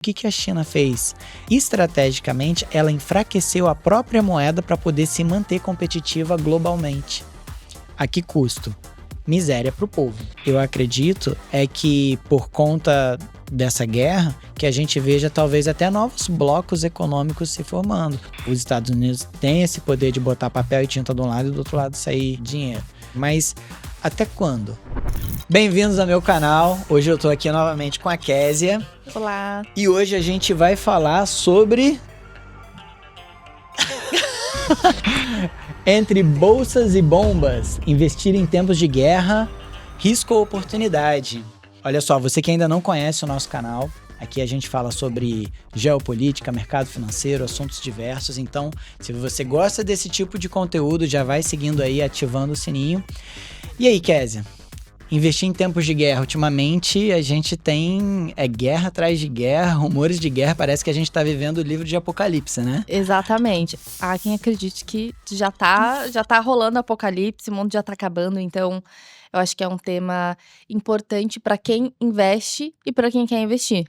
O que a China fez? Estrategicamente, ela enfraqueceu a própria moeda para poder se manter competitiva globalmente. A que custo? Miséria para o povo. Eu acredito que por conta dessa guerra, que a gente veja talvez até novos blocos econômicos se formando. Os Estados Unidos têm esse poder de botar papel e tinta de um lado e do outro lado sair dinheiro. Mas até quando? Bem-vindos ao meu canal. Hoje eu tô aqui novamente com a Késia. Olá. E hoje a gente vai falar sobre... Entre bolsas e bombas, investir em tempos de guerra, risco ou oportunidade? Olha só, você que ainda não conhece o nosso canal, aqui a gente fala sobre geopolítica, mercado financeiro, assuntos diversos. Então, se você gosta desse tipo de conteúdo, já vai seguindo aí, ativando o sininho. E aí, Késia? Investir em tempos de guerra. Ultimamente, a gente tem guerra atrás de guerra, rumores de guerra. Parece que a gente tá vivendo o livro de Apocalipse, né? Exatamente. Há quem acredite que já tá rolando apocalipse, o mundo já tá acabando. Então, eu acho que é um tema importante para quem investe e para quem quer investir,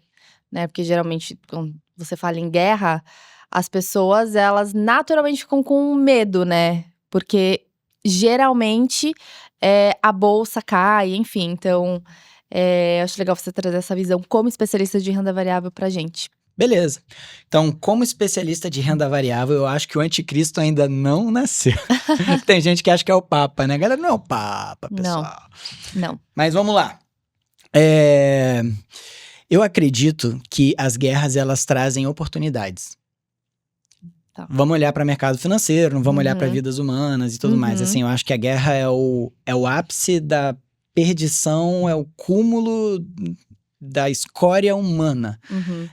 né? Porque geralmente, quando você fala em guerra, as pessoas, elas naturalmente ficam com medo, né? Porque geralmente a bolsa cai, enfim. Então, acho legal você trazer essa visão como especialista de renda variável pra gente. Beleza. Então, como especialista de renda variável, eu acho que o anticristo ainda não nasceu. Tem gente que acha que é o Papa, né? Galera, não é o Papa, pessoal. Não. Mas vamos lá. Eu acredito que as guerras, elas trazem oportunidades. Tá. Vamos olhar para o mercado financeiro, não vamos olhar para vidas humanas e tudo mais. Assim, eu acho que a guerra é o ápice da perdição, é o cúmulo da escória humana.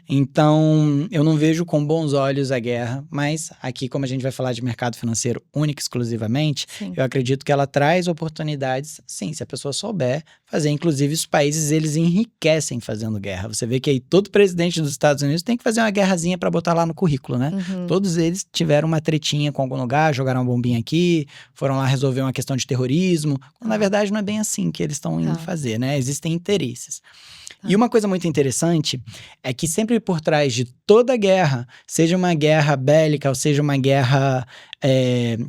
Então, eu não vejo com bons olhos a guerra, mas aqui, como a gente vai falar de mercado financeiro única e exclusivamente, Sim. eu acredito que ela traz oportunidades, sim, se a pessoa souber fazer. Inclusive, os países, eles enriquecem fazendo guerra. Você vê que aí todo presidente dos Estados Unidos tem que fazer uma guerrazinha para botar lá no currículo, né? Todos eles tiveram uma tretinha com algum lugar, jogaram uma bombinha aqui, foram lá resolver uma questão de terrorismo. Na verdade, não é bem assim que eles estão indo fazer, né? Existem interesses. E uma coisa muito interessante é que sempre por trás de toda guerra, seja uma guerra bélica ou seja uma guerra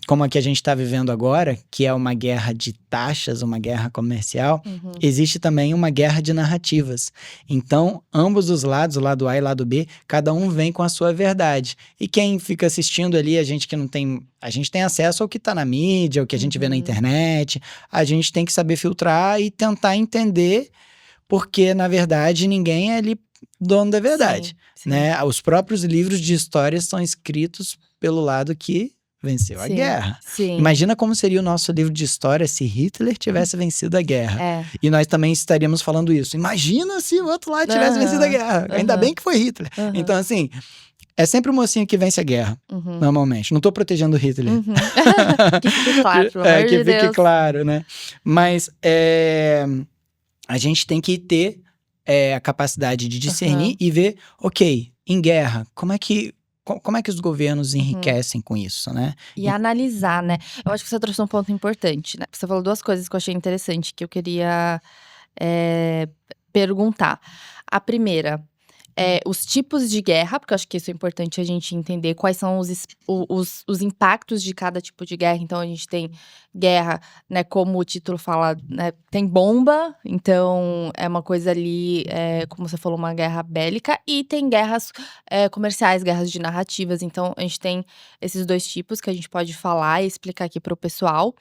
como a que a gente está vivendo agora, que é uma guerra de taxas, uma guerra comercial, existe também uma guerra de narrativas. Então, ambos os lados, o lado A e o lado B, cada um vem com a sua verdade. E quem fica assistindo ali, a gente que não tem... A gente tem acesso ao que está na mídia, ao que a gente vê na internet, a gente tem que saber filtrar e tentar entender... Porque, na verdade, ninguém é ali dono da verdade, sim. né? Os próprios livros de história são escritos pelo lado que venceu a guerra. Sim. Imagina como seria o nosso livro de história se Hitler tivesse vencido a guerra. E nós também estaríamos falando isso. Imagina se o outro lado tivesse vencido a guerra. Ainda bem que foi Hitler. Então, assim... É sempre o mocinho que vence a guerra, normalmente. Não tô protegendo o Hitler. Que fique claro, pelo amor de Deus. Que fique claro, né? Mas, a gente tem que ter a capacidade de discernir e ver, ok, em guerra, como é que os governos enriquecem com isso, né? E analisar, né? Eu acho que você trouxe um ponto importante, né? Você falou duas coisas que eu achei interessante, que eu queria perguntar. A primeira... os tipos de guerra, porque eu acho que isso é importante a gente entender quais são os impactos de cada tipo de guerra. Então, a gente tem guerra, né, como o título fala, né, tem bomba, então é uma coisa ali, como você falou, uma guerra bélica. E tem guerras comerciais, guerras de narrativas. Então, a gente tem esses dois tipos que a gente pode falar e explicar aqui pro pessoal.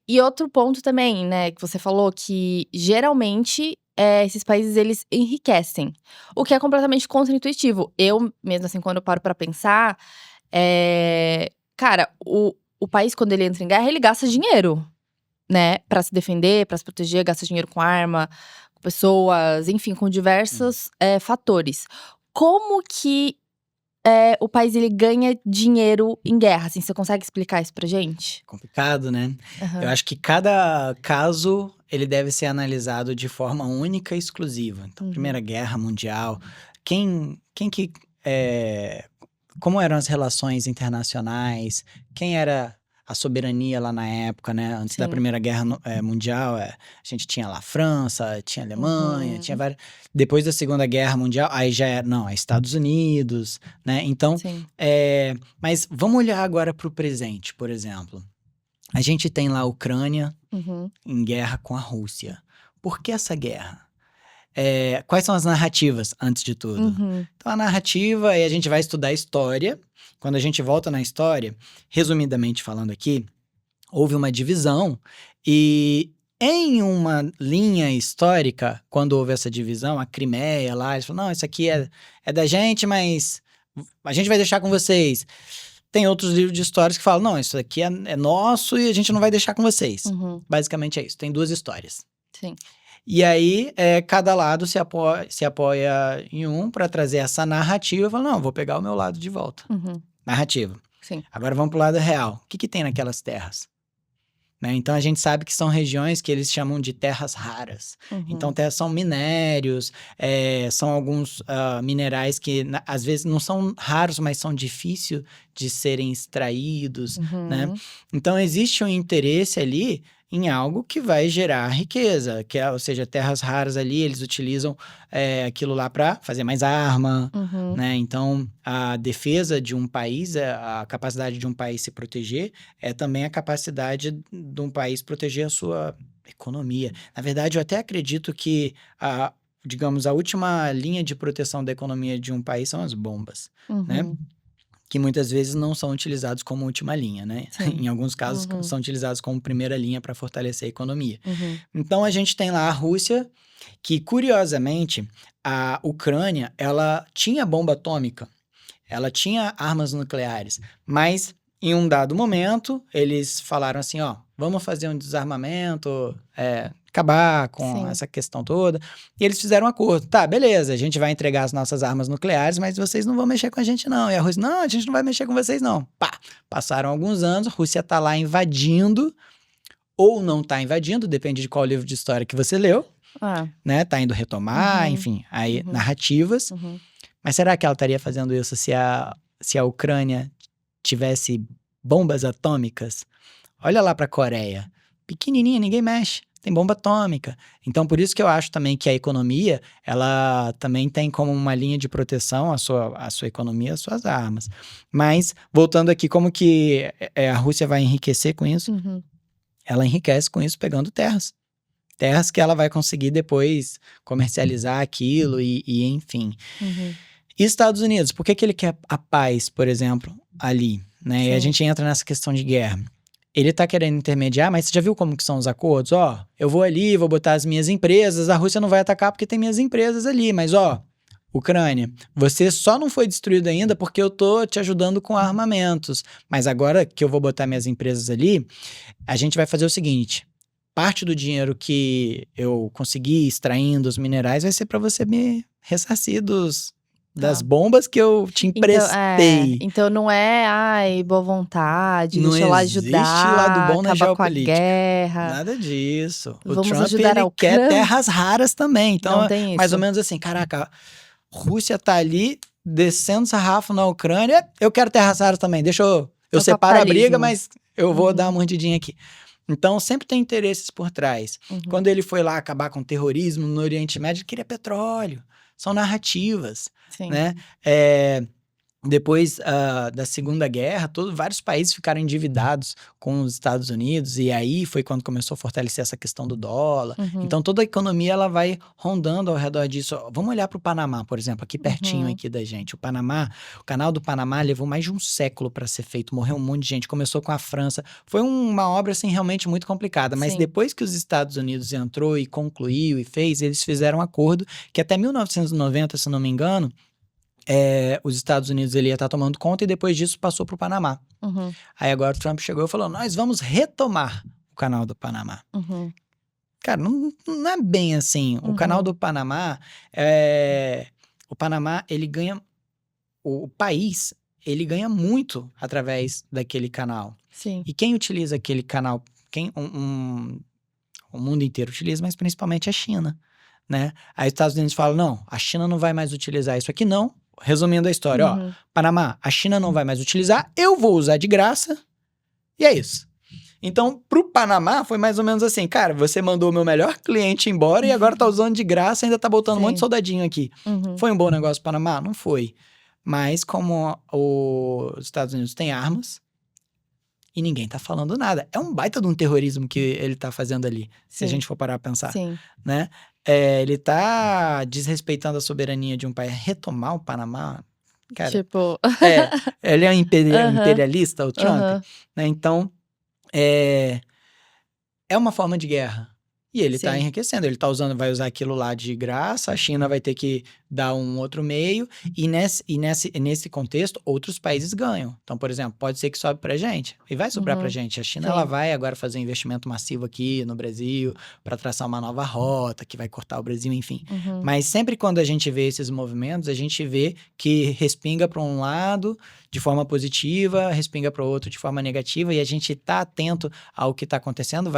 E outro ponto também, né, que você falou que geralmente... esses países, eles enriquecem. O que é completamente contraintuitivo. Eu, mesmo assim, quando eu paro pra pensar… Cara, o país, quando ele entra em guerra, ele gasta dinheiro, né? Pra se defender, pra se proteger, gasta dinheiro com arma, com pessoas, enfim, com diversos fatores. Como que o país, ele ganha dinheiro em guerra? Assim, você consegue explicar isso pra gente? Complicado, né? Eu acho que cada caso, ele deve ser analisado de forma única e exclusiva. Então, Primeira Guerra Mundial, como eram as relações internacionais, quem era a soberania lá na época, né? Antes da Sim. Primeira Guerra Mundial, a gente tinha lá França, tinha Alemanha, tinha várias... Depois da Segunda Guerra Mundial, aí já é Estados Unidos, né? Então, Sim. mas vamos olhar agora para o presente, por exemplo. A gente tem lá a Ucrânia em guerra com a Rússia. Por que essa guerra? Quais são as narrativas, antes de tudo? Então, a narrativa, aí a gente vai estudar a história. Quando a gente volta na história, resumidamente falando aqui, houve uma divisão e em uma linha histórica, quando houve essa divisão, a Crimeia lá, eles falaram, não, isso aqui é da gente, mas a gente vai deixar com vocês. Tem outros livros de histórias que falam, não, isso aqui é nosso e a gente não vai deixar com vocês. Basicamente é isso, tem 2 histórias. Sim. E aí, cada lado se apoia em um para trazer essa narrativa e fala, não, vou pegar o meu lado de volta. Narrativa. Sim. Agora vamos pro lado real. O que tem naquelas terras? Né? Então, a gente sabe que são regiões que eles chamam de terras raras. Então, terras são minérios, são alguns minerais que, às vezes, não são raros, mas são difíceis de serem extraídos, né? Então, existe um interesse ali em algo que vai gerar riqueza, ou seja, terras raras ali, eles utilizam aquilo lá para fazer mais arma, né? Então, a defesa de um país, a capacidade de um país se proteger, é também a capacidade de um país proteger a sua economia. Na verdade, eu até acredito que digamos, a última linha de proteção da economia de um país são as bombas, né? Que muitas vezes não são utilizados como última linha, né? Em alguns casos são utilizados como primeira linha para fortalecer a economia. Então, a gente tem lá a Rússia, que curiosamente, a Ucrânia, ela tinha bomba atômica, ela tinha armas nucleares, mas em um dado momento, eles falaram assim, vamos fazer um desarmamento, acabar com essa questão toda. E eles fizeram um acordo. Tá, beleza, a gente vai entregar as nossas armas nucleares, mas vocês não vão mexer com a gente, não. E a Rússia, não, a gente não vai mexer com vocês, não. Pá, passaram alguns anos, a Rússia tá lá invadindo, ou não tá invadindo, depende de qual livro de história que você leu, né? Tá indo retomar, enfim, aí narrativas. Mas será que ela estaria fazendo isso se a Ucrânia tivesse bombas atômicas? Olha lá pra Coreia. Pequenininha, ninguém mexe. Tem bomba atômica. Então, por isso que eu acho também que a economia, ela também tem como uma linha de proteção a sua economia, as suas armas. Mas, voltando aqui, como que a Rússia vai enriquecer com isso? Ela enriquece com isso pegando terras. Terras que ela vai conseguir depois comercializar aquilo e enfim. E Estados Unidos, por que ele quer a paz, por exemplo, ali? Né? E a gente entra nessa questão de guerra. Ele tá querendo intermediar, mas você já viu como que são os acordos? Eu vou ali, vou botar as minhas empresas, a Rússia não vai atacar porque tem minhas empresas ali, mas Ucrânia, você só não foi destruído ainda porque eu tô te ajudando com armamentos, mas agora que eu vou botar minhas empresas ali, a gente vai fazer o seguinte, parte do dinheiro que eu consegui extraindo os minerais vai ser para você me ressarcir das bombas que eu te emprestei. Então não é, boa vontade, não deixa eu lá ajudar, existe lado bom na acabar com a geopolítica. guerra. Nada disso. Vamos o Trump, ajudar ele a quer Ucrânia. terras raras também. Então, Não tem mais isso. ou menos assim, caraca, Rússia tá ali descendo sarrafo na Ucrânia, eu quero terras raras também, deixa eu separo a briga, mas eu vou dar uma mordidinha aqui. Então, sempre tem interesses por trás. Quando ele foi lá acabar com o terrorismo no Oriente Médio, ele queria petróleo. São narrativas, né? Depois da Segunda Guerra, vários países ficaram endividados com os Estados Unidos, e aí foi quando começou a fortalecer essa questão do dólar. Então, toda a economia ela vai rondando ao redor disso. Vamos olhar para o Panamá, por exemplo, aqui pertinho aqui da gente. O canal do Panamá levou mais de um século para ser feito, morreu um monte de gente, começou com a França. Foi uma obra, assim, realmente muito complicada, mas depois que os Estados Unidos entrou e concluiu e fez, eles fizeram um acordo que até 1990, se não me engano, os Estados Unidos ele ia estar tomando conta e depois disso passou para o Panamá. Aí agora o Trump chegou e falou, nós vamos retomar o canal do Panamá. Cara, não é bem assim. O canal do Panamá, o Panamá, ele ganha, o país, ele ganha muito através daquele canal. E quem utiliza aquele canal, o mundo inteiro utiliza, mas principalmente a China, né? Aí os Estados Unidos falam, não, a China não vai mais utilizar isso aqui não. Resumindo a história, Panamá, a China não vai mais utilizar, eu vou usar de graça, e é isso. Então, pro Panamá, foi mais ou menos assim, cara, você mandou o meu melhor cliente embora e agora tá usando de graça e ainda tá botando um monte de soldadinho aqui. Foi um bom negócio pro Panamá? Não foi. Mas como os Estados Unidos têm armas e ninguém tá falando nada. É um baita de um terrorismo que ele tá fazendo ali, se a gente for parar a pensar, né? Ele tá desrespeitando a soberania de um país. Retomar o Panamá, cara... Tipo... ele é um imperialista, o Trump, né? Então, é uma forma de guerra. E ele tá enriquecendo, ele vai usar aquilo lá de graça, a China vai ter que dar um outro meio, e nesse contexto, outros países ganham. Então, por exemplo, pode ser que sobe pra gente, e vai sobrar pra gente. A China, ela vai agora fazer um investimento massivo aqui no Brasil, para traçar uma nova rota, que vai cortar o Brasil, enfim. Mas sempre quando a gente vê esses movimentos, a gente vê que respinga para um lado de forma positiva, respinga para o outro de forma negativa, e a gente tá atento ao que tá acontecendo,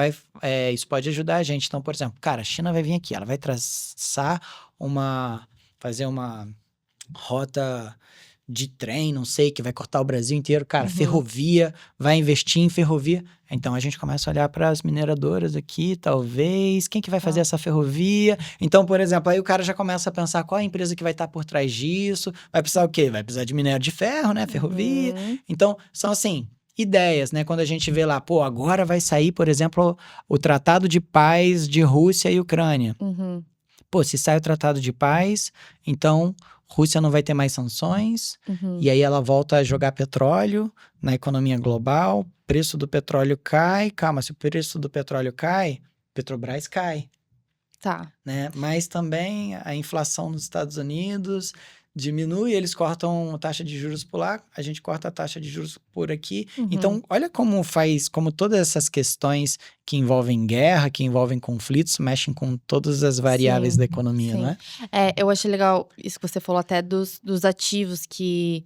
isso pode ajudar a gente. Então, por exemplo, cara, a China vai vir aqui, ela vai fazer uma rota de trem, não sei, que vai cortar o Brasil inteiro, cara, ferrovia, vai investir em ferrovia. Então, a gente começa a olhar para as mineradoras aqui, talvez, quem que vai fazer essa ferrovia? Então, por exemplo, aí o cara já começa a pensar qual a empresa que vai estar por trás disso, vai precisar o quê? Vai precisar de minério de ferro, né, ferrovia. Então, são assim... ideias, né? Quando a gente vê lá, pô, agora vai sair, por exemplo, o Tratado de Paz de Rússia e Ucrânia. Pô, se sai o Tratado de Paz, então Rússia não vai ter mais sanções, e aí ela volta a jogar petróleo na economia global, preço do petróleo cai, calma, se o preço do petróleo cai, Petrobras cai. Tá. Né? Mas também a inflação nos Estados Unidos diminui, eles cortam a taxa de juros por lá, a gente corta a taxa de juros por aqui. Então, olha como todas essas questões que envolvem guerra, que envolvem conflitos, mexem com todas as variáveis da economia, não é? Eu achei legal isso que você falou até dos ativos que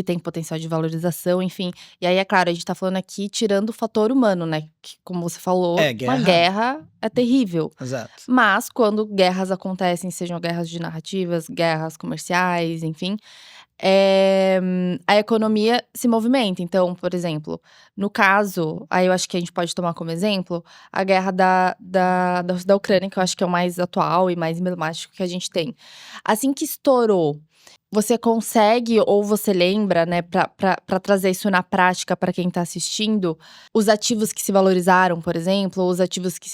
tem potencial de valorização, enfim. E aí, é claro, a gente tá falando aqui tirando o fator humano, né? Que, como você falou, uma guerra é terrível. Exato. Mas quando guerras acontecem, sejam guerras de narrativas, guerras comerciais, enfim, a economia se movimenta. Então, por exemplo, no caso, aí eu acho que a gente pode tomar como exemplo a guerra da Ucrânia, que eu acho que é o mais atual e mais emblemático que a gente tem. Assim que estourou, você consegue, ou você lembra, né, pra trazer isso na prática para quem tá assistindo, os ativos que se valorizaram, por exemplo, ou os ativos que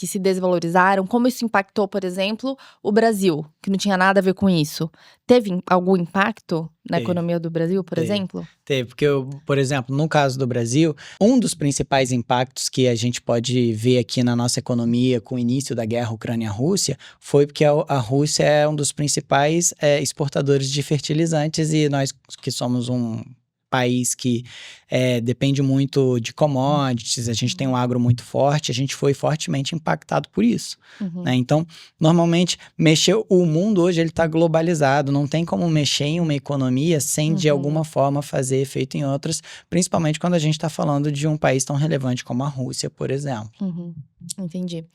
se desvalorizaram, como isso impactou, por exemplo, o Brasil, que não tinha nada a ver com isso? Teve algum impacto na economia do Brasil, por exemplo? Teve, porque, por exemplo, no caso do Brasil, um dos principais impactos que a gente pode ver aqui na nossa economia com o início da guerra Ucrânia-Rússia foi porque a Rússia é um dos principais exportadores de fertilizantes, e nós que somos um país que depende muito de commodities, a gente tem um agro muito forte, a gente foi fortemente impactado por isso, né? Então, normalmente, o mundo hoje ele está globalizado, não tem como mexer em uma economia sem, de alguma forma, fazer efeito em outras, principalmente quando a gente está falando de um país tão relevante como a Rússia, por exemplo. Entendi.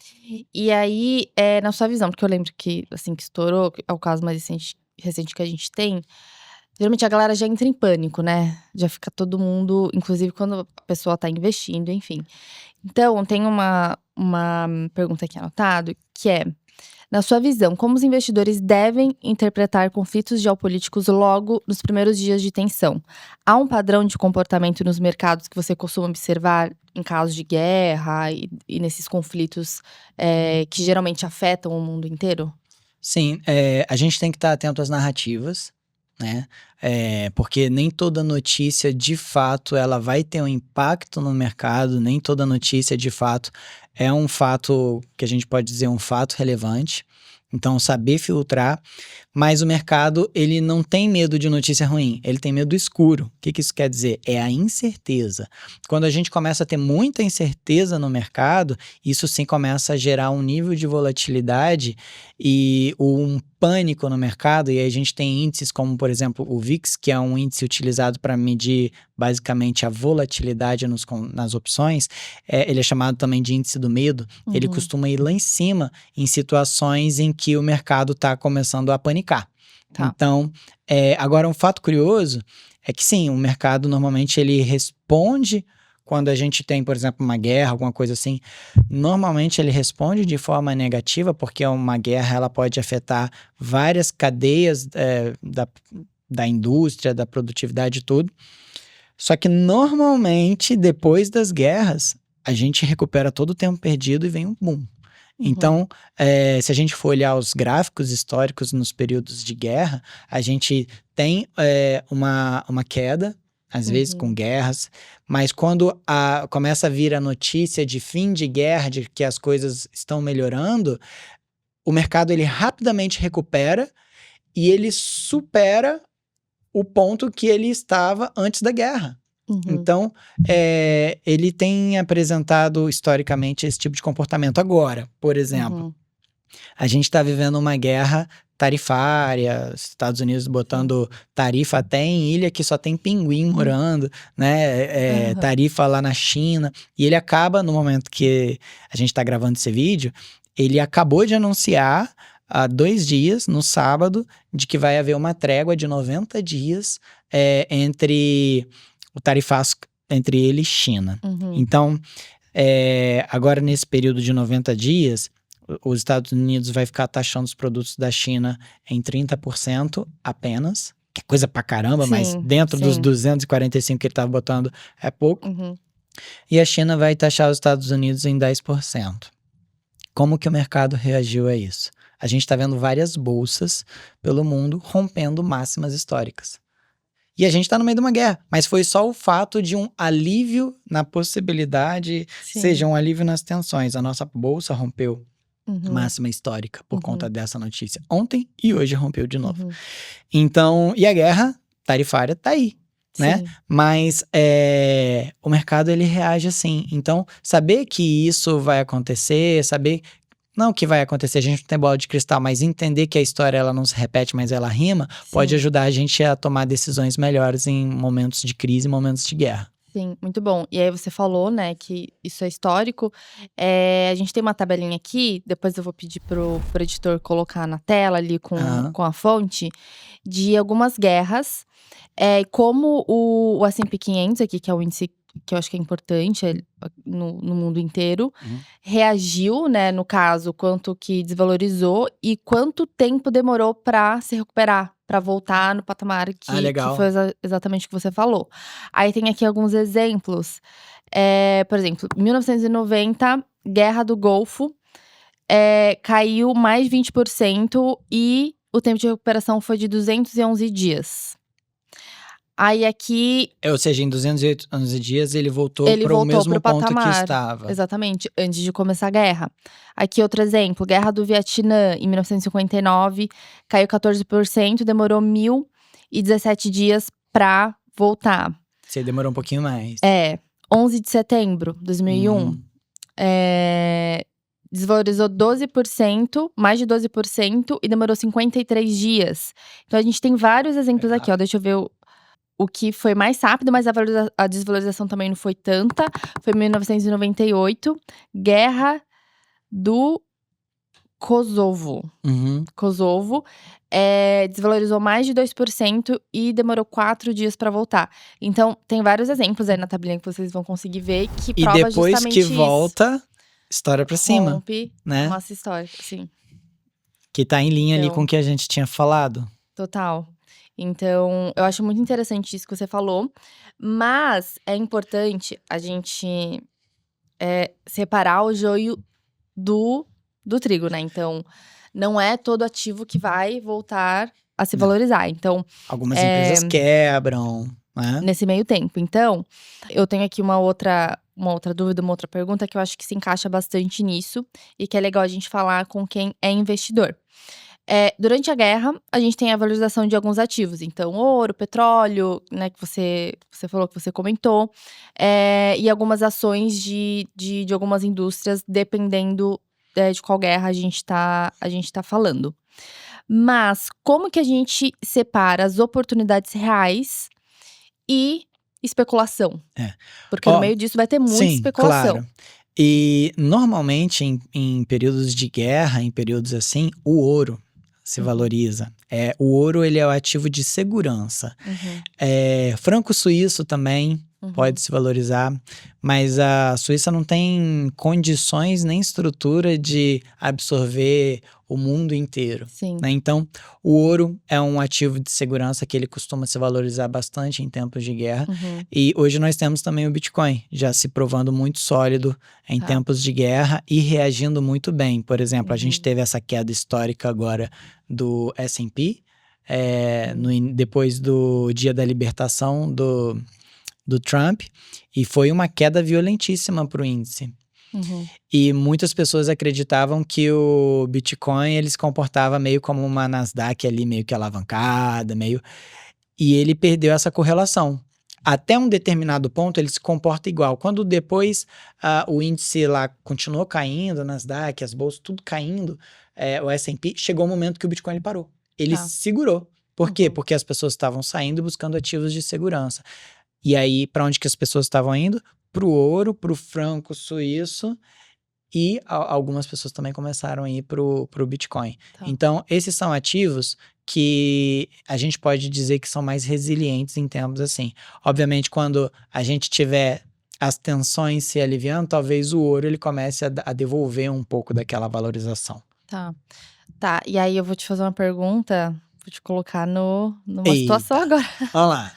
E aí, na sua visão, porque eu lembro que, assim, que estourou, é o caso mais recente que a gente tem, geralmente a galera já entra em pânico, né? Já fica todo mundo, inclusive quando a pessoa tá investindo, enfim. Então, tem uma pergunta aqui anotado, que é: na sua visão, como os investidores devem interpretar conflitos geopolíticos logo nos primeiros dias de tensão? Há um padrão de comportamento nos mercados que você costuma observar em casos de guerra e nesses conflitos que geralmente afetam o mundo inteiro? Sim, a gente tem que estar atento às narrativas, né? Porque nem toda notícia, de fato, ela vai ter um impacto no mercado, nem toda notícia, de fato, é um fato que a gente pode dizer um fato relevante. Então, saber filtrar, mas o mercado, ele não tem medo de notícia ruim, ele tem medo do escuro. O que isso quer dizer? É a incerteza. Quando a gente começa a ter muita incerteza no mercado, isso sim começa a gerar um nível de volatilidade e um pânico no mercado, e aí a gente tem índices como, por exemplo, o VIX, que é um índice utilizado para medir basicamente a volatilidade nas opções, ele é chamado também de índice do medo, ele costuma ir lá em cima em situações em que o mercado está começando a panicar. Tá. Então, agora um fato curioso é que sim, o mercado normalmente ele responde quando a gente tem, por exemplo, uma guerra, alguma coisa assim, normalmente ele responde de forma negativa, porque uma guerra ela pode afetar várias cadeias da indústria, da produtividade e tudo. Só que normalmente, depois das guerras, a gente recupera todo o tempo perdido e vem um boom. Então, se a gente for olhar os gráficos históricos nos períodos de guerra, a gente tem uma queda, às vezes com guerras, mas quando começa a vir a notícia de fim de guerra, de que as coisas estão melhorando, o mercado ele rapidamente recupera e ele supera o ponto que ele estava antes da guerra. Então, ele tem apresentado historicamente esse tipo de comportamento. Agora, por exemplo, a gente está vivendo uma guerra tarifária, Estados Unidos botando tarifa até em ilha que só tem pinguim morando, né? Tarifa lá na China. E ele acaba, no momento que a gente está gravando esse vídeo, ele acabou de anunciar há 2 dias, no sábado, de que vai haver uma trégua de 90 dias entre o tarifaço entre ele e China. Então, agora nesse período de 90 dias, os Estados Unidos vai ficar taxando os produtos da China em 30% apenas, que é coisa pra caramba, mas dentro dos 245 que ele estava botando é pouco. E a China vai taxar os Estados Unidos em 10%. Como que o mercado reagiu a isso? A gente está vendo várias bolsas pelo mundo rompendo máximas históricas. E a gente está no meio de uma guerra, mas foi só o fato de um alívio na possibilidade, seja um alívio nas tensões. A nossa bolsa rompeu máxima histórica por conta dessa notícia. Ontem e hoje rompeu de novo. Então, e a guerra tarifária tá aí, né? Mas o mercado ele reage assim. Então, saber que isso vai acontecer, saber... Não o que vai acontecer, a gente não tem bola de cristal, mas entender que a história ela não se repete, mas ela rima, pode ajudar a gente a tomar decisões melhores em momentos de crise, momentos de guerra. Sim, muito bom. E aí você falou, né, que isso é histórico. A gente tem uma tabelinha aqui, depois eu vou pedir pro editor colocar na tela ali com a fonte, de algumas guerras. Como o S&P 500 aqui, que é o índice que eu acho que é importante no mundo inteiro, reagiu, né, no caso, quanto que desvalorizou e quanto tempo demorou para se recuperar, para voltar no patamar que foi exatamente o que você falou. Aí tem aqui alguns exemplos. Por exemplo, 1990, Guerra do Golfo, caiu mais de 20% e o tempo de recuperação foi de 211 dias. Aí aqui… Ou seja, em 211 dias ele voltou para o mesmo ponto patamar, que estava. Exatamente, antes de começar a guerra. Aqui outro exemplo, Guerra do Vietnã, em 1959, caiu 14%, demorou 1.017 dias para voltar. Você demorou um pouquinho mais. 11 de setembro de 2001, desvalorizou 12%, mais de 12%, e demorou 53 dias. Então a gente tem vários exemplos aqui, ó, deixa eu ver o que foi mais rápido, mas a desvalorização também não foi tanta. Foi em 1998, Guerra do Kosovo. Kosovo desvalorizou mais de 2% e demorou 4 dias para voltar. Então, tem vários exemplos aí na tabelinha que vocês vão conseguir ver que prova justamente isso. E depois que isso. volta, história pra cima. Rompe, né? Nossa história, sim. Que tá em linha ali com o que a gente tinha falado. Total. Então, eu acho muito interessante isso que você falou, mas é importante a gente separar o joio do trigo, né? Então, não é todo ativo que vai voltar a se valorizar. Então, algumas empresas quebram, né? Nesse meio tempo. Então, eu tenho aqui uma outra dúvida, uma outra pergunta que eu acho que se encaixa bastante nisso e que é legal a gente falar com quem é investidor. Durante a guerra, a gente tem a valorização de alguns ativos. Então, ouro, petróleo, né, que você falou, que você comentou. E algumas ações de algumas indústrias, dependendo de qual guerra a gente tá falando. Mas, como que a gente separa as oportunidades reais e especulação? Porque no meio disso vai ter muita especulação. Claro. E, normalmente, em períodos de guerra, em períodos assim, o ouro se valoriza. O ouro, ele é o ativo de segurança. Franco suíço também, pode se valorizar, mas a Suíça não tem condições nem estrutura de absorver o mundo inteiro. Sim. Né? Então, o ouro é um ativo de segurança que ele costuma se valorizar bastante em tempos de guerra. E hoje nós temos também o Bitcoin, já se provando muito sólido em tempos de guerra e reagindo muito bem. Por exemplo, a gente teve essa queda histórica agora do S&P, depois do dia da libertação do Trump, e foi uma queda violentíssima para o índice. E muitas pessoas acreditavam que o Bitcoin ele se comportava meio como uma Nasdaq ali, meio que alavancada, e ele perdeu essa correlação. Até um determinado ponto ele se comporta igual. Quando depois o índice lá continuou caindo, a Nasdaq, as bolsas, tudo caindo, o S&P, chegou um momento que o Bitcoin ele parou. Ele segurou. Por quê? Porque as pessoas estavam saindo e buscando ativos de segurança. E aí, para onde que as pessoas estavam indo? Para o ouro, para o franco suíço, e algumas pessoas também começaram a ir para o Bitcoin. Então, esses são ativos que a gente pode dizer que são mais resilientes em tempos assim. Obviamente, quando a gente tiver as tensões se aliviando, talvez o ouro ele comece a devolver um pouco daquela valorização. Tá, e aí eu vou te fazer uma pergunta, vou te colocar numa situação agora. Vamos lá.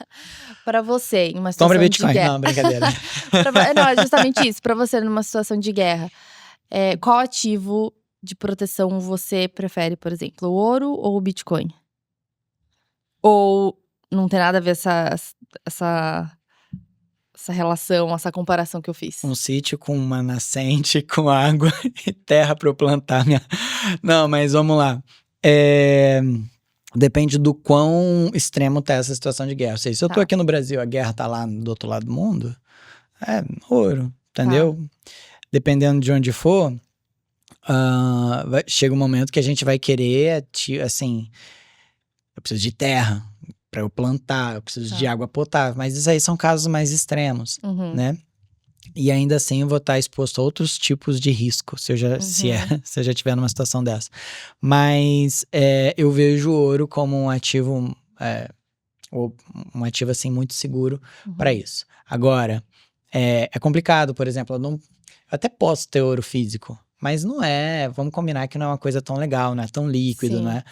Pra você, em uma situação Compra Bitcoin. de guerra. Não, brincadeira. Não, é justamente isso. Pra você, numa situação de guerra, qual ativo de proteção você prefere, por exemplo? O ouro ou o Bitcoin? Ou não tem nada a ver essa relação, essa comparação que eu fiz? Um sítio com uma nascente, com água e terra para eu plantar minha... Não, mas vamos lá. Depende do quão extremo tá essa situação de guerra. Ou seja, se eu tô aqui no Brasil, a guerra tá lá do outro lado do mundo, ouro, entendeu? Dependendo de onde for, chega um momento que a gente vai querer, assim, eu preciso de terra para eu plantar, eu preciso de água potável, mas isso aí são casos mais extremos, né? E ainda assim eu vou estar exposto a outros tipos de risco, se eu já estiver numa situação dessa. Mas eu vejo o ouro como um ativo, um ativo assim muito seguro para isso. Agora, é complicado, por exemplo, eu até posso ter ouro físico, mas não vamos combinar que não é uma coisa tão legal, não é tão líquido, né?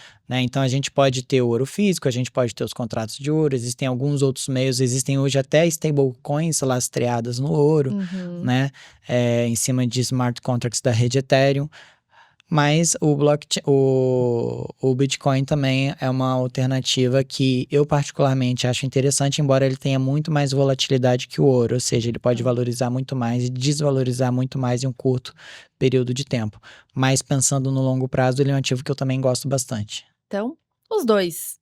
Então a gente pode ter o ouro físico, a gente pode ter os contratos de ouro, existem alguns outros meios, existem hoje até stablecoins lastreadas no ouro, né? Em cima de smart contracts da rede Ethereum. Mas o Bitcoin também é uma alternativa que eu particularmente acho interessante, embora ele tenha muito mais volatilidade que o ouro, ou seja, ele pode valorizar muito mais e desvalorizar muito mais em um curto período de tempo. Mas pensando no longo prazo, ele é um ativo que eu também gosto bastante. Então, os dois.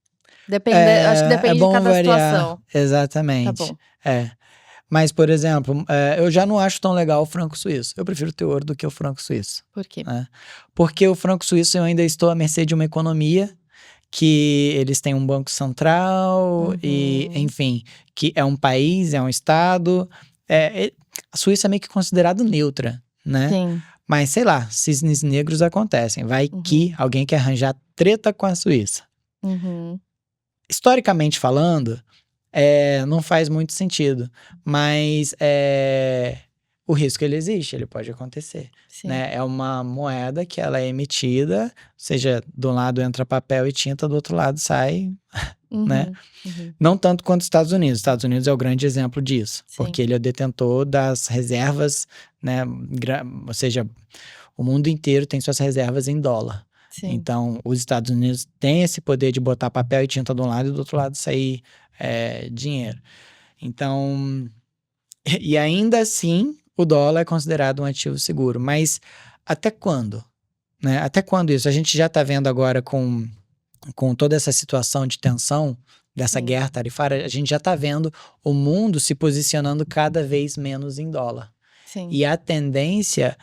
Acho que depende de cada situação. Exatamente. Tá bom. Mas, por exemplo, eu já não acho tão legal o franco suíço. Eu prefiro ter ouro do que o franco suíço. Por quê? Porque o franco suíço eu ainda estou à mercê de uma economia que eles têm um banco central e, enfim, que é um país, é um estado. A Suíça é meio que considerado neutra, né? Sim. Mas, sei lá, cisnes negros acontecem. Vai que alguém quer arranjar treta com a Suíça. Historicamente falando, não faz muito sentido, mas o risco ele existe, ele pode acontecer, né? É uma moeda que ela é emitida, ou seja, de um lado entra papel e tinta, do outro lado sai, né? Não tanto quanto os Estados Unidos. Os Estados Unidos é o grande exemplo disso, porque ele é o detentor das reservas, né? Ou seja, o mundo inteiro tem suas reservas em dólar. Então, os Estados Unidos têm esse poder de botar papel e tinta de um lado e do outro lado sair dinheiro. Então, e ainda assim, o dólar é considerado um ativo seguro. Mas até quando? Né? Até quando isso? A gente já está vendo agora com toda essa situação de tensão, dessa guerra tarifária, a gente já está vendo o mundo se posicionando cada vez menos em dólar. E a tendência,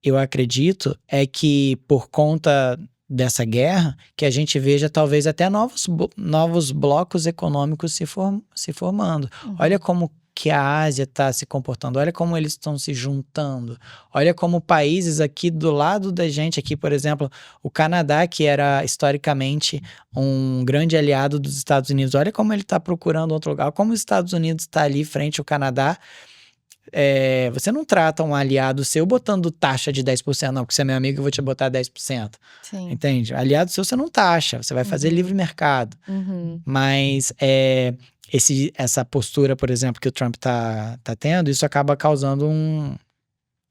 eu acredito, é que por conta dessa guerra, que a gente veja talvez até novos blocos econômicos se formando. Olha como que a Ásia está se comportando, olha como eles estão se juntando, olha como países aqui do lado da gente, aqui, por exemplo, o Canadá, que era historicamente um grande aliado dos Estados Unidos, olha como ele está procurando outro lugar, como os Estados Unidos está ali frente ao Canadá. Você não trata um aliado seu botando taxa de 10%, não, porque você é meu amigo, eu vou te botar 10%. Sim. Entende? Aliado seu, você não taxa, você vai fazer livre mercado. Mas essa postura, por exemplo, que o Trump tá tendo, isso acaba causando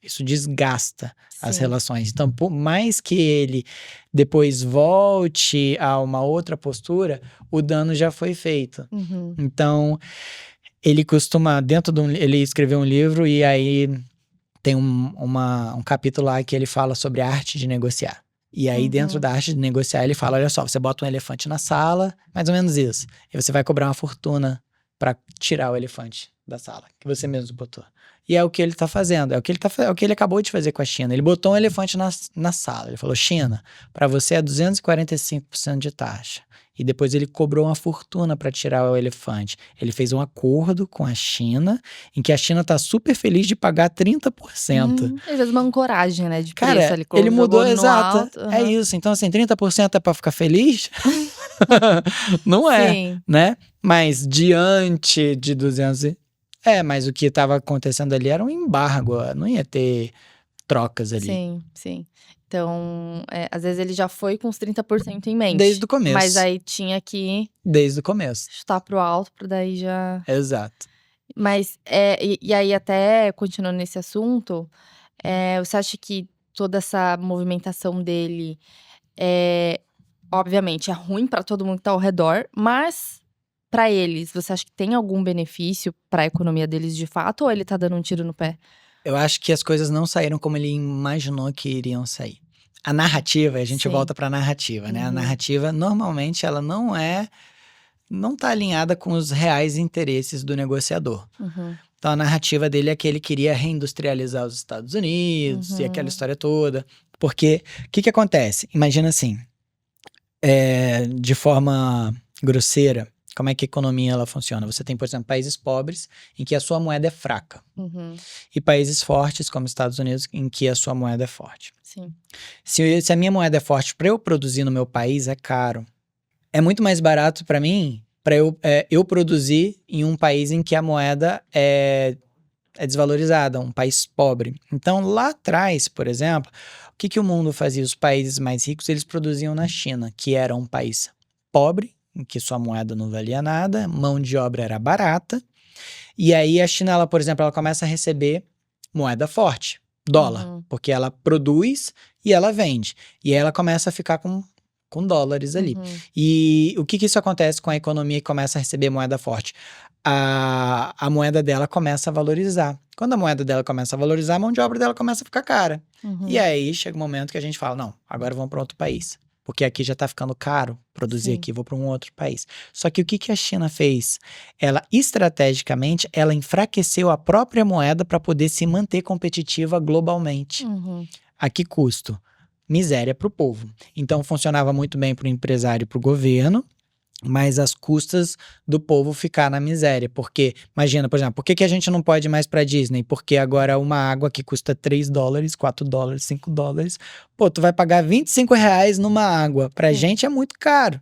isso desgasta as relações. Então, por mais que ele depois volte a uma outra postura, o dano já foi feito. Então, ele costuma, ele escreveu um livro e aí tem um capítulo lá que ele fala sobre a arte de negociar. E aí, dentro da arte de negociar, ele fala, olha só, você bota um elefante na sala, mais ou menos isso. E você vai cobrar uma fortuna para tirar o elefante da sala, que você mesmo botou. E é o que ele tá fazendo, é o que ele acabou de fazer com a China. Ele botou um elefante na sala, ele falou, China, para você é 245% de taxa. E depois ele cobrou uma fortuna para tirar o elefante. Ele fez um acordo com a China, em que a China tá super feliz de pagar 30%. Ele fez uma ancoragem, né, de Cara, preço. ele mudou, exato. exato. É isso. Então, assim, 30% é para ficar feliz? Não é, Sim. né? Mas diante de 200... mas o que estava acontecendo ali era um embargo, não ia ter trocas ali. Sim. Então, às vezes ele já foi com os 30% em mente. Desde o começo. Mas aí tinha que Desde o começo. chutar pro alto, pra daí já... Exato. Mas, e aí até continuando nesse assunto, você acha que toda essa movimentação dele, obviamente, é ruim pra todo mundo que tá ao redor, mas pra eles, você acha que tem algum benefício pra economia deles de fato, ou ele tá dando um tiro no pé? Eu acho que as coisas não saíram como ele imaginou que iriam sair. A narrativa, a gente volta pra narrativa, né? A narrativa, normalmente, ela não tá alinhada com os reais interesses do negociador. Então, a narrativa dele é que ele queria reindustrializar os Estados Unidos e aquela história toda. Porque, o que acontece? Imagina assim, de forma grosseira, como é que a economia ela funciona? Você tem, por exemplo, países pobres em que a sua moeda é fraca. E países fortes, como Estados Unidos, em que a sua moeda é forte. Sim. Se a minha moeda é forte, para eu produzir no meu país, é caro. É muito mais barato para mim, para eu produzir em um país em que a moeda é desvalorizada, um país pobre. Então, lá atrás, por exemplo, o que o mundo fazia? Os países mais ricos, eles produziam na China, que era um país pobre, em que sua moeda não valia nada, mão de obra era barata, e aí a China, ela, por exemplo, ela começa a receber moeda forte, dólar, porque ela produz e ela vende, e aí ela começa a ficar com dólares ali. E o que isso acontece com a economia que começa a receber moeda forte? A moeda dela começa a valorizar. Quando a moeda dela começa a valorizar, a mão de obra dela começa a ficar cara. E aí chega um momento que a gente fala, não, agora vamos para outro país. Porque aqui já tá ficando caro produzir aqui, vou para um outro país. Só que o que a China fez? Ela, estrategicamente, ela enfraqueceu a própria moeda para poder se manter competitiva globalmente. A que custo? Miséria para o povo. Então, funcionava muito bem para o empresário e para o governo, mas as custas do povo ficar na miséria. Porque, imagina, por exemplo, por que a gente não pode ir mais pra Disney? Porque agora uma água que custa $3, $4, $5, pô, tu vai pagar R$25 numa água. Pra gente é muito caro.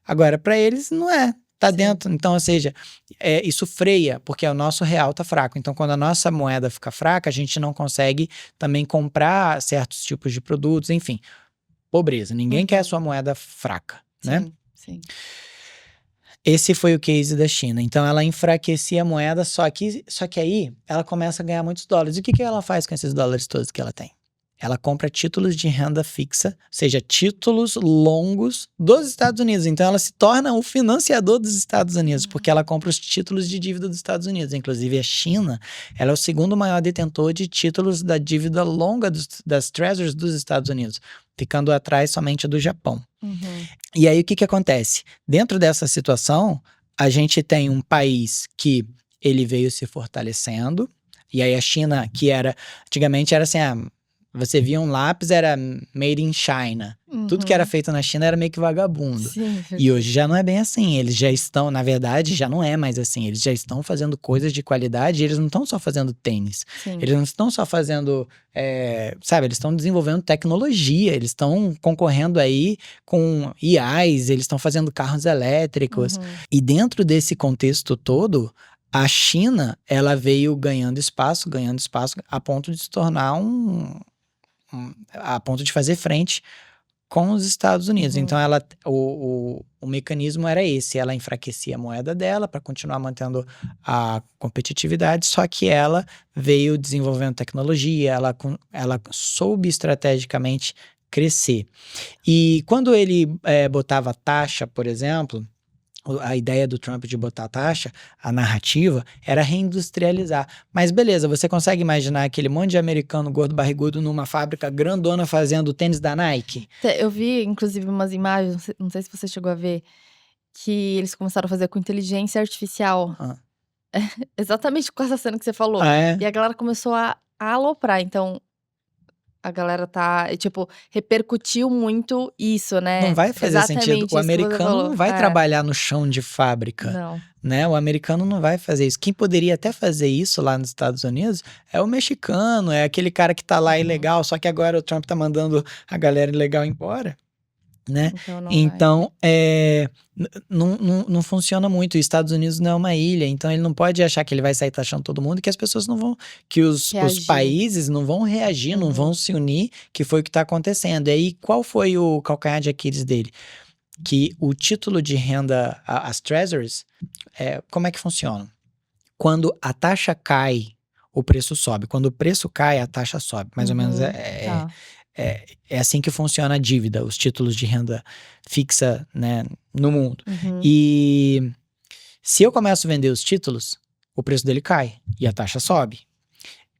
Agora, pra eles não é. Tá dentro. Então, ou seja, isso freia, porque o nosso real tá fraco. Então, quando a nossa moeda fica fraca, a gente não consegue também comprar certos tipos de produtos, enfim. Pobreza. Ninguém quer a sua moeda fraca, né? Sim. Esse foi o case da China. Então, ela enfraquecia a moeda, só que aí ela começa a ganhar muitos dólares. E o que ela faz com esses dólares todos que ela tem? Ela compra títulos de renda fixa, ou seja, títulos longos dos Estados Unidos. Então, ela se torna o financiador dos Estados Unidos, porque ela compra os títulos de dívida dos Estados Unidos. Inclusive, a China, ela é o segundo maior detentor de títulos da dívida longa das Treasuries dos Estados Unidos, ficando atrás somente do Japão. E aí, o que acontece? Dentro dessa situação, a gente tem um país que ele veio se fortalecendo, e aí a China, que antigamente era assim, Você via um lápis, era made in China. Tudo que era feito na China era meio que vagabundo. Sim. E hoje já não é bem assim. Eles já estão, na verdade, já não é mais assim. Eles já estão fazendo coisas de qualidade. E eles não estão só fazendo tênis. Sim. Eles não estão só fazendo, sabe? Eles estão desenvolvendo tecnologia. Eles estão concorrendo aí com IAs. Eles estão fazendo carros elétricos. E dentro desse contexto todo, a China, ela veio ganhando espaço, a ponto de se tornar a ponto de fazer frente com os Estados Unidos. Então, o mecanismo era esse. Ela enfraquecia a moeda dela para continuar mantendo a competitividade, só que ela veio desenvolvendo tecnologia, ela soube estrategicamente crescer. E quando ele botava taxa, por exemplo, a ideia do Trump de botar taxa, a narrativa, era reindustrializar. Mas beleza, você consegue imaginar aquele monte de americano gordo barrigudo numa fábrica grandona fazendo tênis da Nike? Eu vi, inclusive, umas imagens, não sei se você chegou a ver, que eles começaram a fazer com inteligência artificial. Exatamente com essa cena que você falou. E a galera começou a aloprar, então a galera tá, tipo, repercutiu muito isso, né? Não vai fazer sentido. O americano não vai trabalhar no chão de fábrica. Não. Né? O americano não vai fazer isso. Quem poderia até fazer isso lá nos Estados Unidos é o mexicano, é aquele cara que tá lá ilegal, só que agora o Trump tá mandando a galera ilegal embora. Né? Então não funciona muito. Os Estados Unidos não é uma ilha, então ele não pode achar que ele vai sair taxando todo mundo, que as pessoas não vão, que os países não vão reagir, não vão se unir, que foi o que está acontecendo. E aí, qual foi o calcanhar de Aquiles dele? Que o título de renda, as treasuries, como é que funciona? Quando a taxa cai, o preço sobe. Quando o preço cai, a taxa sobe. Mais ou menos é assim que funciona a dívida, os títulos de renda fixa, né, no mundo. E se eu começo a vender os títulos, o preço dele cai e a taxa sobe.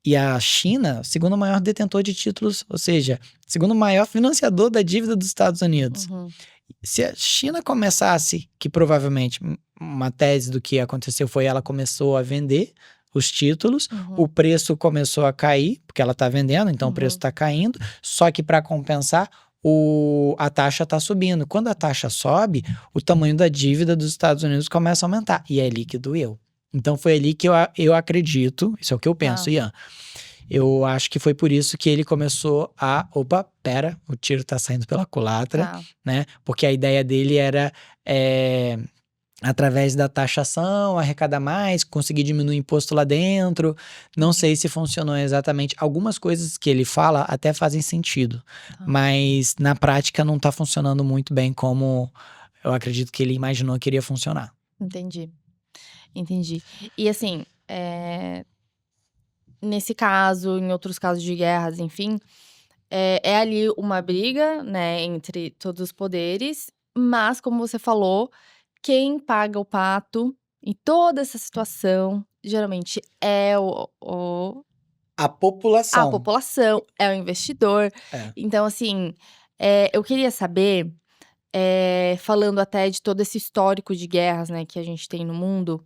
E a China, segundo maior detentor de títulos, ou seja, segundo maior financiador da dívida dos Estados Unidos. Se a China começasse, que provavelmente uma tese do que aconteceu foi ela começou a vender os títulos, o preço começou a cair, porque ela está vendendo, então o preço está caindo, só que para compensar, a taxa está subindo. Quando a taxa sobe, o tamanho da dívida dos Estados Unidos começa a aumentar, e é ali que doeu. Então foi ali que eu acredito, isso é o que eu penso, Ian. Eu acho que foi por isso que ele começou opa, pera, o tiro tá saindo pela culatra, né? Porque a ideia dele era através da taxação, arrecadar mais, conseguir diminuir o imposto lá dentro. Não sei se funcionou exatamente. Algumas coisas que ele fala até fazem sentido, mas na prática não tá funcionando muito bem como eu acredito que ele imaginou que iria funcionar. Entendi. E assim, nesse caso, em outros casos de guerras, enfim, é ali uma briga, né, entre todos os poderes, mas como você falou, quem paga o pato em toda essa situação, geralmente é a população. A população, é o investidor. Então, assim, eu queria saber, falando até de todo esse histórico de guerras, né, que a gente tem no mundo,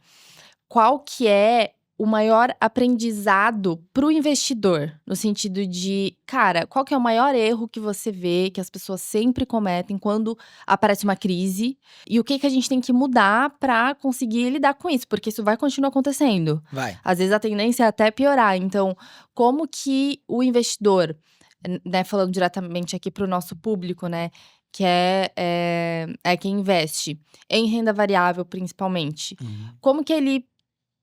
qual que é o maior aprendizado para o investidor? No sentido de, cara, qual que é o maior erro que você vê que as pessoas sempre cometem quando aparece uma crise? E o que a gente tem que mudar para conseguir lidar com isso? Porque isso vai continuar acontecendo. Vai. Às vezes a tendência é até piorar. Então, como que o investidor, né, falando diretamente aqui para o nosso público, né, que é quem investe em renda variável, principalmente, como que ele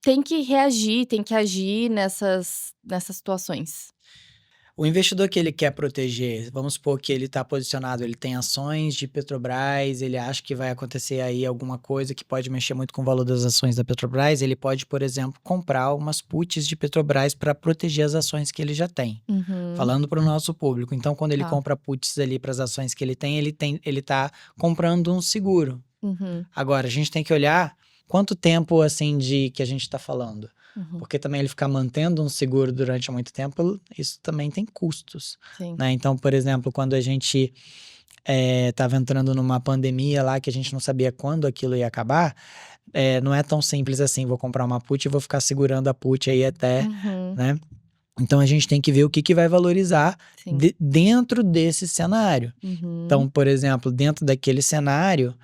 tem que reagir, tem que agir nessas situações? O investidor que ele quer proteger, vamos supor que ele está posicionado, ele tem ações de Petrobras, ele acha que vai acontecer aí alguma coisa que pode mexer muito com o valor das ações da Petrobras, ele pode, por exemplo, comprar umas puts de Petrobras para proteger as ações que ele já tem. Falando para o nosso público. Então, quando ele compra puts ali para as ações que ele está comprando um seguro. Agora, a gente tem que olhar quanto tempo, assim, que a gente está falando. Porque também ele ficar mantendo um seguro durante muito tempo, isso também tem custos. Né? Então, por exemplo, quando a gente estava entrando numa pandemia lá, que a gente não sabia quando aquilo ia acabar, não é tão simples assim, vou comprar uma put e vou ficar segurando a put aí até, né? Então, a gente tem que ver o que vai valorizar Sim. dentro desse cenário. Então, por exemplo, dentro daquele cenário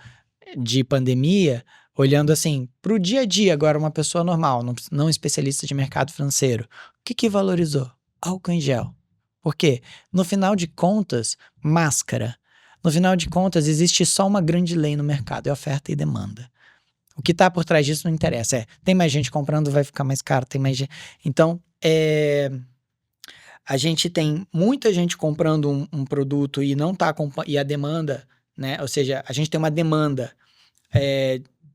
de pandemia, olhando assim, para o dia a dia, agora uma pessoa normal, não especialista de mercado financeiro, o que valorizou? Álcool em gel. Por quê? No final de contas, máscara. No final de contas, existe só uma grande lei no mercado, é oferta e demanda. O que está por trás disso não interessa. Tem mais gente comprando, vai ficar mais caro, tem mais gente. Então, a gente tem muita gente comprando um produto e não tá e a demanda, né? Ou seja, a gente tem uma demanda.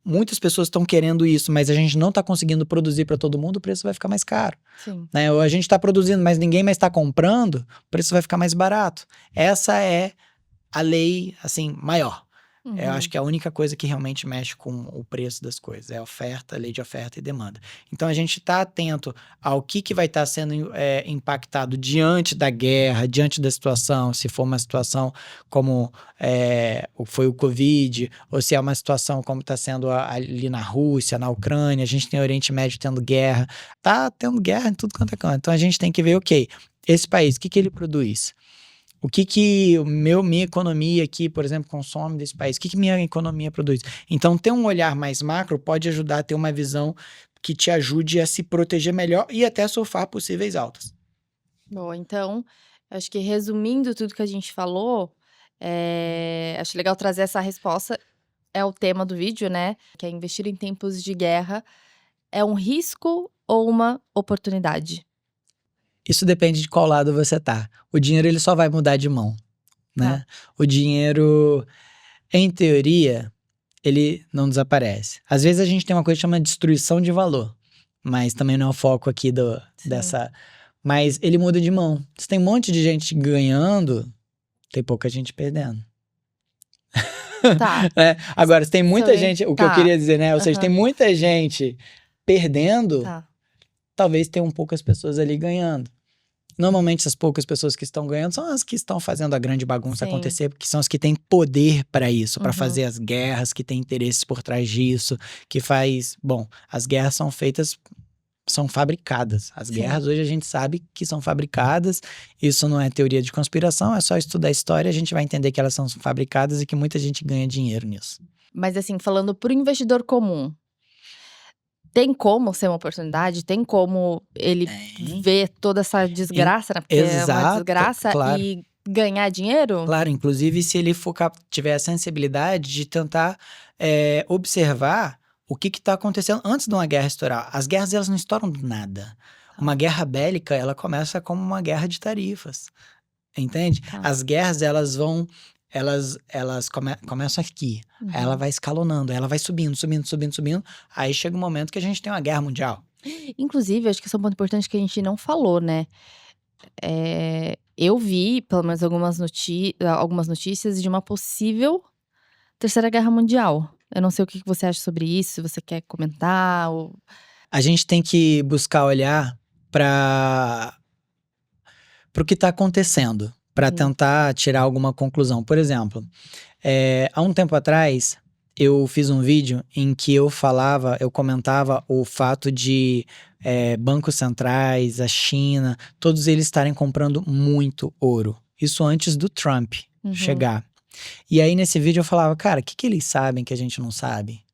Muitas pessoas estão querendo isso, mas a gente não está conseguindo produzir para todo mundo, o preço vai ficar mais caro. Sim. Né? Ou a gente está produzindo, mas ninguém mais está comprando, o preço vai ficar mais barato. Essa é a lei, assim, maior. Eu acho que é a única coisa que realmente mexe com o preço das coisas. É a oferta, a lei de oferta e demanda. Então, a gente está atento ao que vai estar sendo impactado diante da guerra, diante da situação, se for uma situação como foi o Covid, ou se é uma situação como está sendo ali na Rússia, na Ucrânia, a gente tem o Oriente Médio tendo guerra. Tá tendo guerra em tudo quanto é canto. Então, a gente tem que ver, ok, esse país, o que ele produz? O que minha economia aqui, por exemplo, consome desse país? O que minha economia produz? Então, ter um olhar mais macro pode ajudar a ter uma visão que te ajude a se proteger melhor e até surfar possíveis altas. Bom, então, acho que resumindo tudo que a gente falou, acho legal trazer essa resposta. É o tema do vídeo, né? Que é investir em tempos de guerra. É um risco ou uma oportunidade? Isso depende de qual lado você tá. O dinheiro, ele só vai mudar de mão, né? O dinheiro, em teoria, ele não desaparece. Às vezes a gente tem uma coisa que chama de destruição de valor, mas também não é o foco aqui dessa... Mas ele muda de mão. Se tem um monte de gente ganhando, tem pouca gente perdendo. Tá. Agora, se tem muita gente... O que eu queria dizer, né? Ou seja, tem muita gente perdendo, talvez tenham poucas pessoas ali ganhando. Normalmente, essas poucas pessoas que estão ganhando são as que estão fazendo a grande bagunça acontecer, porque são as que têm poder para isso, para fazer as guerras, que têm interesses por trás disso, que faz... Bom, as guerras são feitas, são fabricadas. As guerras hoje a gente sabe que são fabricadas, isso não é teoria de conspiração, é só estudar a história, a gente vai entender que elas são fabricadas e que muita gente ganha dinheiro nisso. Mas assim, falando para o investidor comum, tem como ser uma oportunidade? Tem como ele ver toda essa desgraça, né? Porque é uma desgraça, claro. E ganhar dinheiro? Claro, inclusive se ele tiver a sensibilidade de tentar observar o que está acontecendo antes de uma guerra estourar. As guerras, elas não estouram do nada. Uma guerra bélica, ela começa como uma guerra de tarifas, entende? As guerras, elas vão... Elas começam aqui, aí ela vai escalonando, aí ela vai subindo, aí chega um momento que a gente tem uma guerra mundial. Inclusive, acho que esse é um ponto importante que a gente não falou, né? Eu vi, pelo menos algumas notícias de uma possível terceira guerra mundial. Eu não sei o que você acha sobre isso, se você quer comentar. A gente tem que buscar olhar para o que está acontecendo, para tentar tirar alguma conclusão. Por exemplo, há um tempo atrás, eu fiz um vídeo em que eu comentava o fato de bancos centrais, a China, todos eles estarem comprando muito ouro. Isso antes do Trump chegar. E aí, nesse vídeo, eu falava, cara, o que eles sabem que a gente não sabe?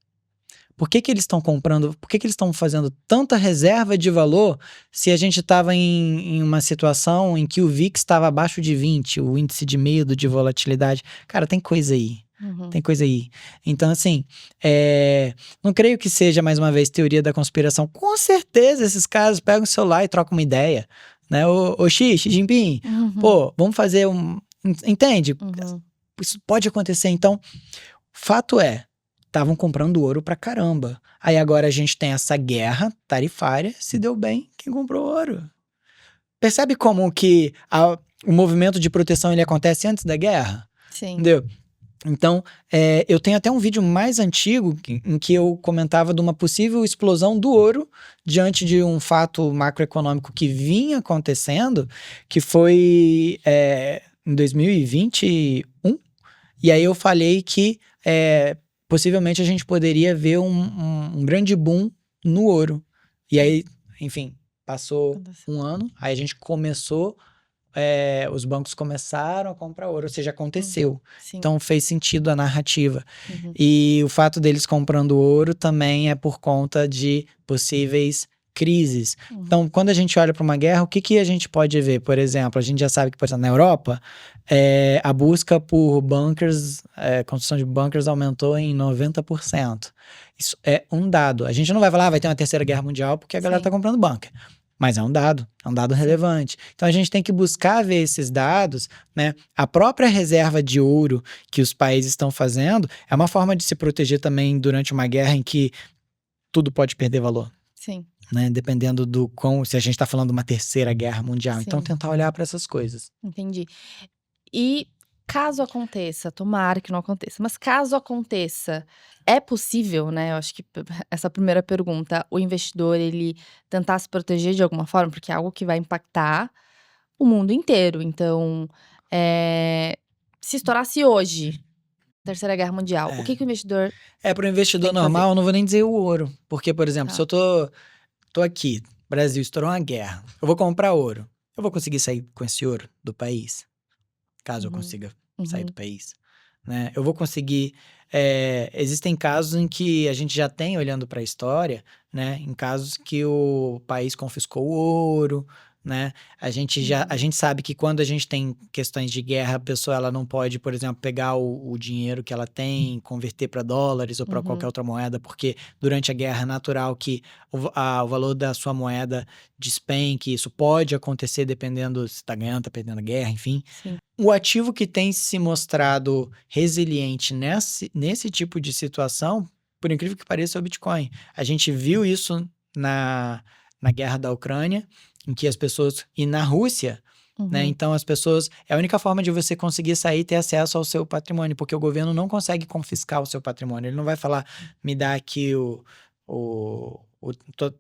Por que eles estão comprando, por que eles estão fazendo tanta reserva de valor se a gente estava em uma situação em que o VIX estava abaixo de 20, o índice de medo, de volatilidade? Cara, tem coisa aí. Tem coisa aí. Então, assim, não creio que seja, mais uma vez, teoria da conspiração. Com certeza, esses caras pegam o celular e trocam uma ideia. Né? Ô Xi Jinping, pô, vamos fazer Entende? Isso pode acontecer. Então, fato é, estavam comprando ouro pra caramba. Aí agora a gente tem essa guerra tarifária, se deu bem quem comprou ouro. Percebe como que o movimento de proteção ele acontece antes da guerra? Sim. Entendeu? Então, eu tenho até um vídeo mais antigo em que eu comentava de uma possível explosão do ouro diante de um fato macroeconômico que vinha acontecendo, que foi em 2021. E aí eu falei que possivelmente a gente poderia ver um grande boom no ouro. E aí, enfim, Passou um ano, aí a gente começou, os bancos começaram a comprar ouro, ou seja, aconteceu. Sim. Então fez sentido a narrativa. Uhum. E o fato deles comprando ouro também é por conta de possíveis crises. Então, quando a gente olha para uma guerra, o que a gente pode ver? Por exemplo, a gente já sabe que, por exemplo, na Europa, a busca por bunkers, construção de bunkers aumentou em 90%. Isso é um dado. A gente não vai falar, vai ter uma terceira guerra mundial porque a galera está comprando bunker. Mas é um dado relevante. Então a gente tem que buscar ver esses dados, né? A própria reserva de ouro que os países estão fazendo é uma forma de se proteger também durante uma guerra em que tudo pode perder valor. Sim. Né? Dependendo do se a gente está falando de uma terceira guerra mundial. Sim. Então tentar olhar para essas coisas. Entendi. E caso aconteça, tomara que não aconteça, mas caso aconteça, é possível, né? Eu acho que essa primeira pergunta, o investidor ele tentar se proteger de alguma forma, porque é algo que vai impactar o mundo inteiro. Então, se estourasse hoje, Terceira Guerra Mundial, o que o investidor para o investidor tem que fazer? normal, eu não vou nem dizer o ouro. Porque, por exemplo, Tá. se eu tô aqui, Brasil, estourou uma guerra, eu vou comprar ouro. Eu vou conseguir sair com esse ouro do país? Caso eu consiga sair do país, né? Eu vou conseguir... existem casos em que a gente já tem, olhando para a história, né? Em casos que o país confiscou o ouro, né? A gente sabe que quando a gente tem questões de guerra, a pessoa ela não pode, por exemplo, pegar o dinheiro que ela tem, converter para dólares ou para qualquer outra moeda, porque durante a guerra é natural que o valor da sua moeda despenque. Isso pode acontecer dependendo se está ganhando, está perdendo a guerra, enfim. Sim. O ativo que tem se mostrado resiliente nesse tipo de situação, por incrível que pareça, é o Bitcoin. A gente viu isso na guerra da Ucrânia, em que as pessoas... E na Rússia, né? Então as pessoas... É a única forma de você conseguir sair e ter acesso ao seu patrimônio, porque o governo não consegue confiscar o seu patrimônio. Ele não vai falar, me dá aqui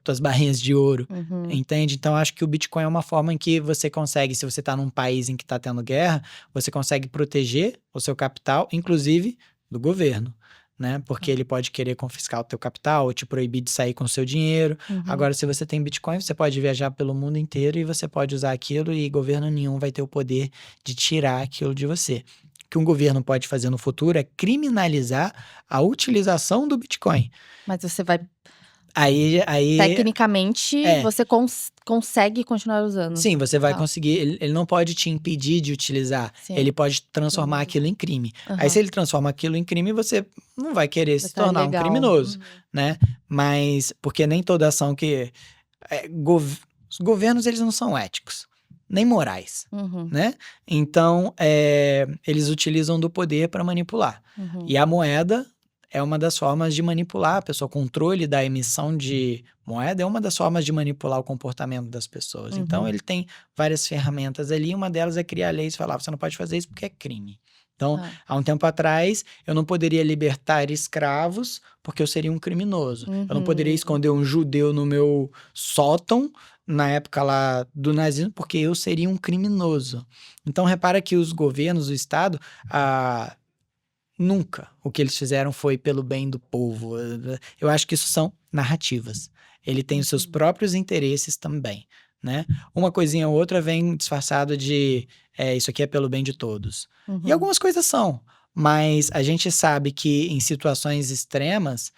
tuas barrinhas de ouro, entende? Então, acho que o Bitcoin é uma forma em que você consegue, se você está num país em que está tendo guerra, você consegue proteger o seu capital, inclusive do governo, né? Porque ele pode querer confiscar o teu capital ou te proibir de sair com o seu dinheiro. Agora, se você tem Bitcoin, você pode viajar pelo mundo inteiro e você pode usar aquilo e governo nenhum vai ter o poder de tirar aquilo de você. O que um governo pode fazer no futuro é criminalizar a utilização do Bitcoin. Mas você vai... Aí Tecnicamente, você consegue continuar usando. Sim, você vai conseguir. Ele não pode te impedir de utilizar. Sim. Ele pode transformar aquilo em crime. Aí, se ele transforma aquilo em crime, você não vai querer se tornar um criminoso, né? Mas, porque nem toda ação que... os governos, eles não são éticos, nem morais, né? Então, eles utilizam do poder para manipular. E a moeda... é uma das formas de manipular a pessoa. O controle da emissão de moeda é uma das formas de manipular o comportamento das pessoas. Então, ele tem várias ferramentas ali. Uma delas é criar leis e falar, você não pode fazer isso porque é crime. Então, há um tempo atrás, eu não poderia libertar escravos porque eu seria um criminoso. Eu não poderia esconder um judeu no meu sótão, na época lá do nazismo, porque eu seria um criminoso. Então, repara que os governos, o Estado... nunca o que eles fizeram foi pelo bem do povo. Eu acho que isso são narrativas. Ele tem os seus próprios interesses também, né? Uma coisinha ou outra vem disfarçado de isso aqui é pelo bem de todos. E algumas coisas são, mas a gente sabe que em situações extremas,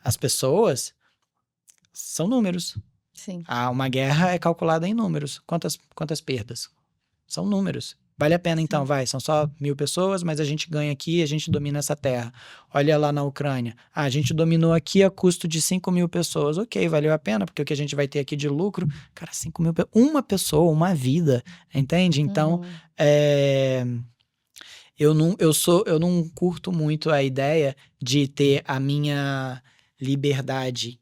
as pessoas são números. Sim. Uma guerra é calculada em números. Quantas perdas? São números. Vale a pena, então, são só 1.000 pessoas, mas a gente ganha aqui, a gente domina essa terra. Olha lá na Ucrânia. A gente dominou aqui a custo de 5.000 pessoas. Ok, valeu a pena, porque o que a gente vai ter aqui de lucro, cara, 5.000 pessoas, uma pessoa, uma vida, entende? Então, eu não curto muito a ideia de ter a minha liberdade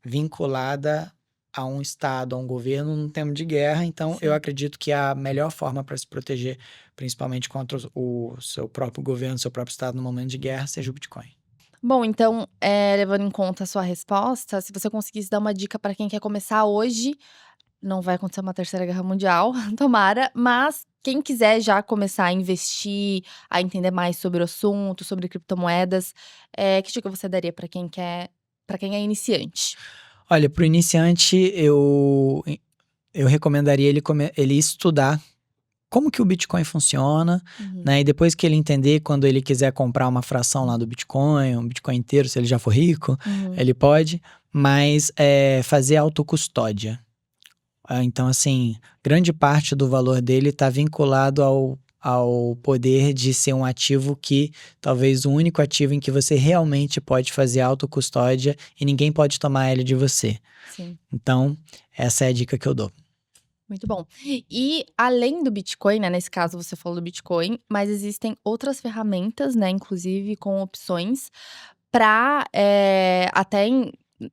vinculada a um Estado, a um governo, num tempo de guerra. Então, eu acredito que a melhor forma para se proteger, principalmente contra o seu próprio governo, seu próprio Estado no momento de guerra, seja o Bitcoin. Bom, então, levando em conta a sua resposta, se você conseguisse dar uma dica para quem quer começar hoje, não vai acontecer uma terceira guerra mundial, tomara, mas quem quiser já começar a investir, a entender mais sobre o assunto, sobre criptomoedas, que dica você daria para quem quer para quem é iniciante? Olha, para o iniciante, eu recomendaria ele estudar como que o Bitcoin funciona, né? E depois que ele entender, quando ele quiser comprar uma fração lá do Bitcoin, um Bitcoin inteiro, se ele já for rico, ele pode, mas fazer autocustódia. Então, assim, grande parte do valor dele está vinculado ao poder de ser um ativo que, talvez o único ativo em que você realmente pode fazer autocustódia e ninguém pode tomar ele de você. Sim. Então, essa é a dica que eu dou. Muito bom. E além do Bitcoin, né, nesse caso você falou do Bitcoin, mas existem outras ferramentas, né, inclusive com opções para até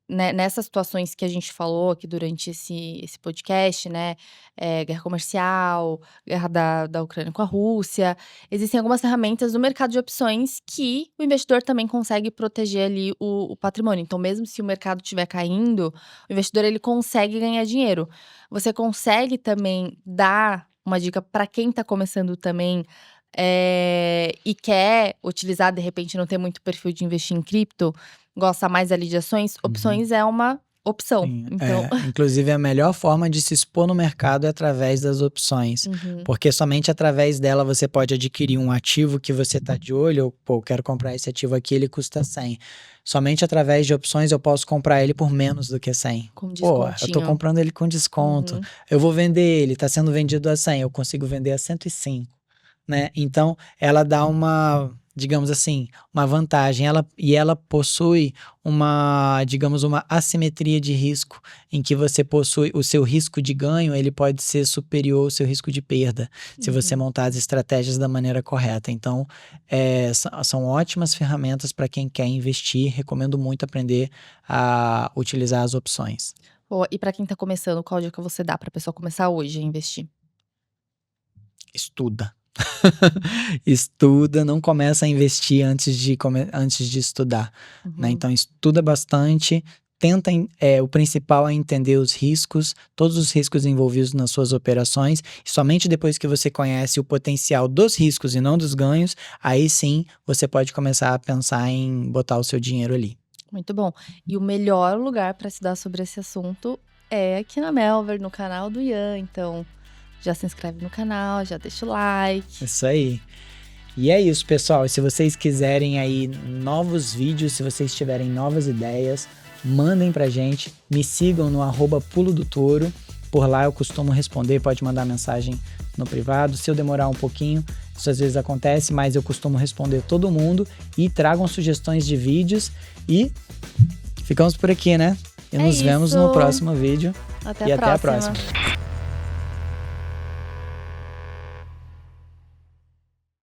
nessas situações que a gente falou aqui durante esse podcast, né, guerra comercial, guerra da Ucrânia com a Rússia, existem algumas ferramentas no mercado de opções que o investidor também consegue proteger ali o patrimônio. Então, mesmo se o mercado estiver caindo, o investidor ele consegue ganhar dinheiro. Você consegue também dar uma dica para quem está começando também e quer utilizar, de repente, não ter muito perfil de investir em cripto, gosta mais ali de ações, opções é uma opção. Sim, então, inclusive, a melhor forma de se expor no mercado é através das opções. Porque somente através dela você pode adquirir um ativo que você está de olho. Pô, eu quero comprar esse ativo aqui, ele custa 100. Somente através de opções eu posso comprar ele por menos do que 100. Com Pô, eu tô descontinho. comprando ele com desconto. Eu vou vender ele, tá sendo vendido a 100, eu consigo vender a 105. Né? Então, ela dá uma, digamos assim, uma vantagem. Ela possui digamos, uma assimetria de risco, em que você possui o seu risco de ganho, ele pode ser superior ao seu risco de perda, se você montar as estratégias da maneira correta. Então, são ótimas ferramentas para quem quer investir. Recomendo muito aprender a utilizar as opções. E para quem está começando, qual dica você dá para a pessoa começar hoje a investir? Estuda. Estuda, não começa a investir antes de estudar, né? Então estuda bastante, o principal é entender os riscos, todos os riscos envolvidos nas suas operações, e somente depois que você conhece o potencial dos riscos e não dos ganhos, aí sim você pode começar a pensar em botar o seu dinheiro ali. Muito bom. E o melhor lugar para estudar sobre esse assunto é aqui na Melver, no canal do Ian, então já se inscreve no canal, já deixa o like. Isso aí. E é isso, pessoal. Se vocês quiserem aí novos vídeos, se vocês tiverem novas ideias, mandem pra gente. Me sigam no @pulo-do-touro. Por lá eu costumo responder, pode mandar mensagem no privado. Se eu demorar um pouquinho, isso às vezes acontece, mas eu costumo responder todo mundo. E tragam sugestões de vídeos. E ficamos por aqui, né? E nos vemos no próximo vídeo. Até a próxima.